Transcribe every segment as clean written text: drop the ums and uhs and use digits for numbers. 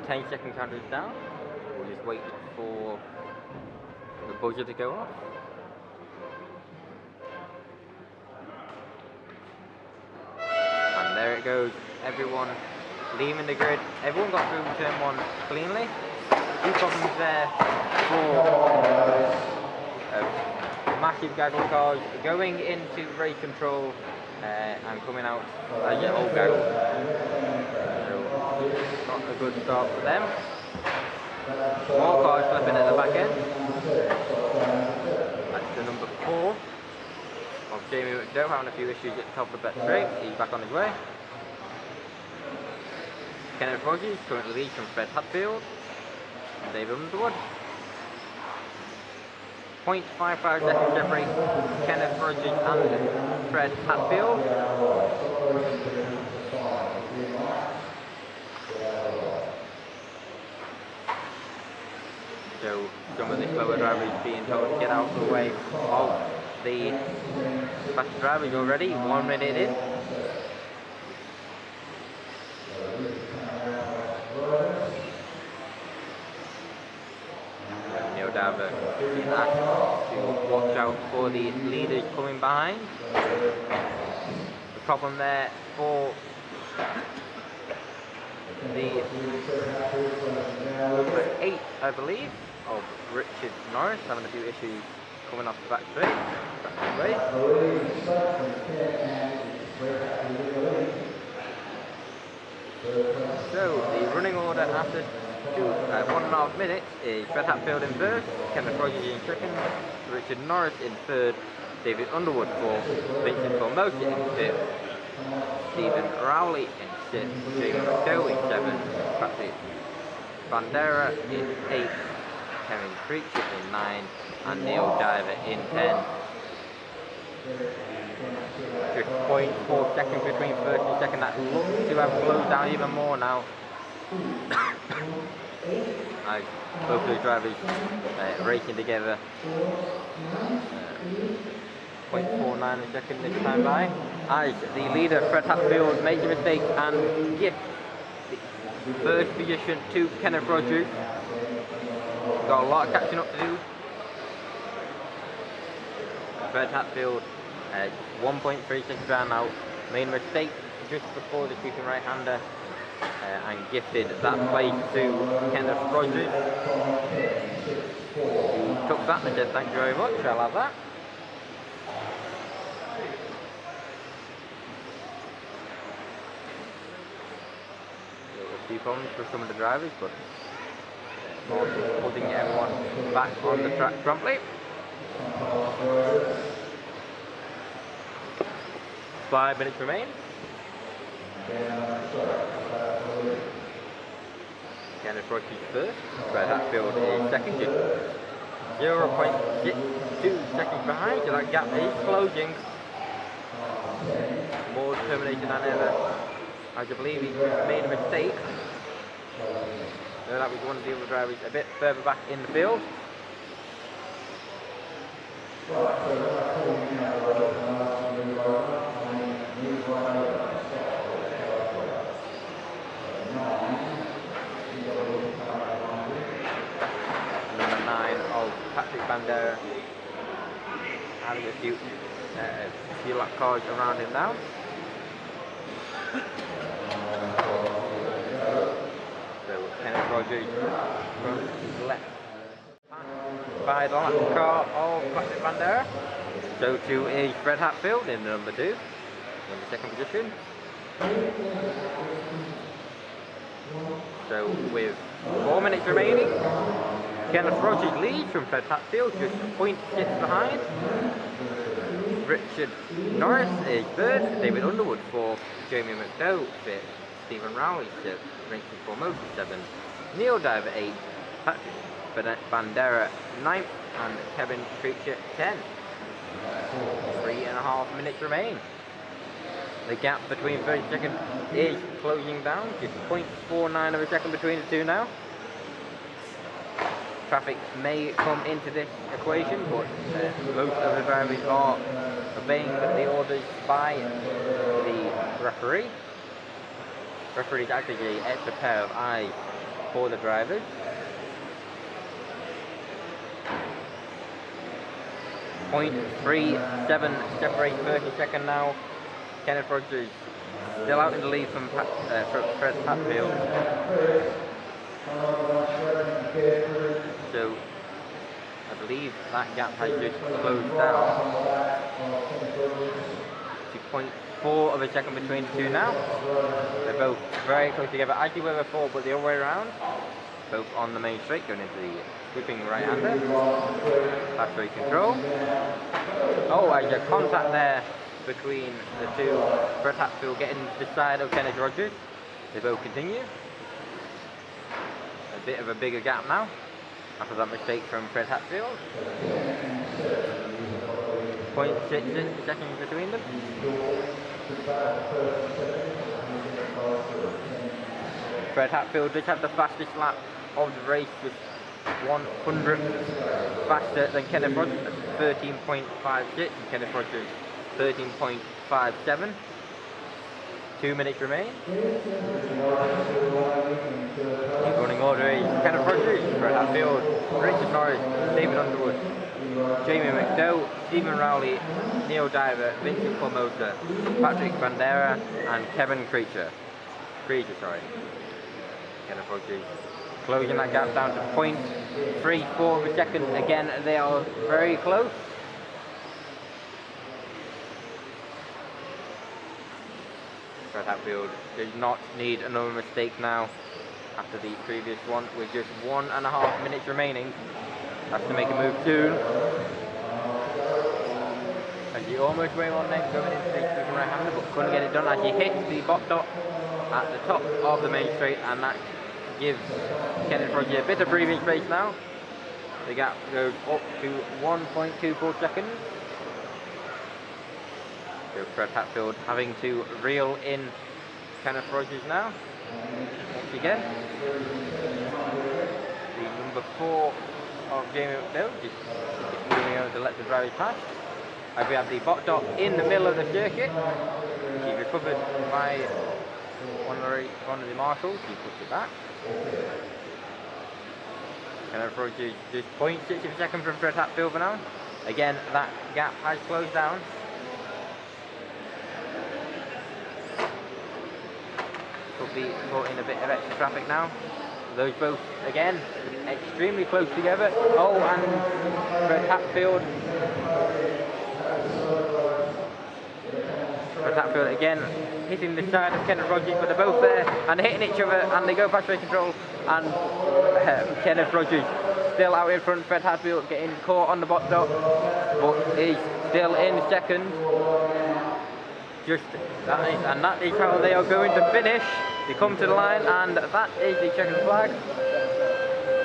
10-second counters down. We'll just wait for the buzzer to go off. And there it goes. Everyone leaving the grid. Everyone got through turn 1 cleanly. Few problems there for massive gaggle cars going into race control and coming out as your old gaggle. So not a good start for them. More cars flipping at the back end. That's the number 4 of Jamie McDowell, having a few issues at the top of the straight. He's back on his way. Kenneth Rogers currently leads from Fred Hatfield and David Underwood. 0.55 seconds separate Kenneth Rogers and Fred Hatfield. So some of the slower drivers being told to get out of the way of the faster drivers already, 1 minute in. Neil Diver being asked to watch out for the leaders coming behind. The problem there for the number 8, I believe, of Richard Norris, having a few issues coming off the back straight. So the running order after 1.5 minutes is Fred Hatfield in first, Kenneth Rogers in second, Richard Norris in third, David Underwood fourth, Vincent Formosa in fifth, Stephen Rowley in sixth, Jamie McDowell in seventh, Patrick Bandera in eighth, Kevin Creature in 9, and Neil Diver in 10. Just 0.4 seconds between first and second. That looks to have closed down even more now. As both those drivers racing together. 0.49 a second this time by. As the leader, Fred Hatfield, makes a mistake and gives the first position to Kenneth Rogers. Got a lot of catching up to do. Fred Hatfield, 1.36 round out, made a mistake just before the shooting right-hander and gifted that place to Kenneth Rogers, who took that and said thank you very much, I'll have that. A few problems for some of the drivers, but putting everyone back on the track promptly. 5 minutes remain. Kenneth Rogers first, Fred Hatfield is second, 0.62 seconds behind, so that gap is closing. More determination than ever, as I believe he made a mistake. So that was one of the other drivers a bit further back in the field. Number 9 of Patrick Bandera having a few lap cars around him now. So Kenneth Rogers from left by the lap car of Patrick Bandera. So too is Fred Hatfield in the number 2, in the second position. So with 4 minutes remaining, Kenneth Rogers leads from Fred Hatfield, just 0.6 behind. Richard Norris is third, David Underwood fourth, Jamie McDowell fifth, Stephen Rowley sixth, Vincent Formosa seventh, Neil Diver 8th, Patrick Bandera 9th, and Kevin Creature 10th. 3.5 minutes remain. The gap between 30 seconds is closing down, just 0.49 of a second between the two now. Traffic may come into this equation, but most of the drivers are obeying the orders by the referee. Referee's actually an extra pair of eyes for the drivers. .37 separate first and second now. Kenneth Rogers still out in the lead from Fred Hatfield. So I believe that gap has just closed down to 0.4 of a second between the two now. They're both very close together, as they were before, but the other way around. Both on the main straight, going into the sweeping right-hander. Factory control. Oh, there's a contact there between the two. Fred Hatfield getting the side of Kenneth Rogers. They both continue. A bit of a bigger gap now after that mistake from Fred Hatfield. 0.66 seconds between them. Fred Hatfield did have the fastest lap of the race, with 100 faster than Kenneth Rogers at 13.56, and Kenneth Rogers 13.57. 2 minutes remain. The running order is Kenneth Rogers, Fred Hatfield, Richard Norris, David Underwood, Jamie McDowell, Stephen Rowley, Neil Diver, Vincent Formosa, Patrick Bandera, and Kevin Creature. Kenneth Rogers closing that gap down to 0.34 of a second. Again, they are very close. Fred Hatfield does not need another mistake now after the previous one, with just 1.5 minutes remaining. Has to make a move soon. And he almost went on next, going into the sweeping right-hander, but couldn't get it done as he hits the box dot at the top of the main straight, and that gives Kenneth Rogers a bit of breathing space now. The gap goes up to 1.24 seconds. So Fred Hatfield having to reel in Kenneth Rogers now. Once again. The number 4 of Jamie McDowell just moving over to let the drivers pass. As we have the bot dot in the middle of the circuit. She's recovered by one of the marshals. He puts it back. Kenneth Rogers just 0.6 of a second from Fred Hatfield for now. Again, that gap has closed down. Could be caught in a bit of extra traffic now. Those both, again, extremely close together. Oh, and Fred Hatfield again hitting the side of Kenneth Rogers, but they're both there and hitting each other, and they go past race control, and Kenneth Rogers still out in front. Fred Hatfield getting caught on the box dot, but is still in second. That is how they are going to finish. They come to the line, and that is the checkered flag.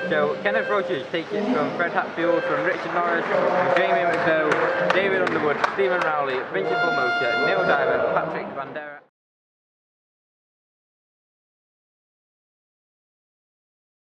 So Kenneth Rogers takes it from Fred Hatfield, from Richard Norris, from Jamie McDowell, David Underwood, Stephen Rowley, Vincent Formosa, Neil Diver, Patrick Bandera.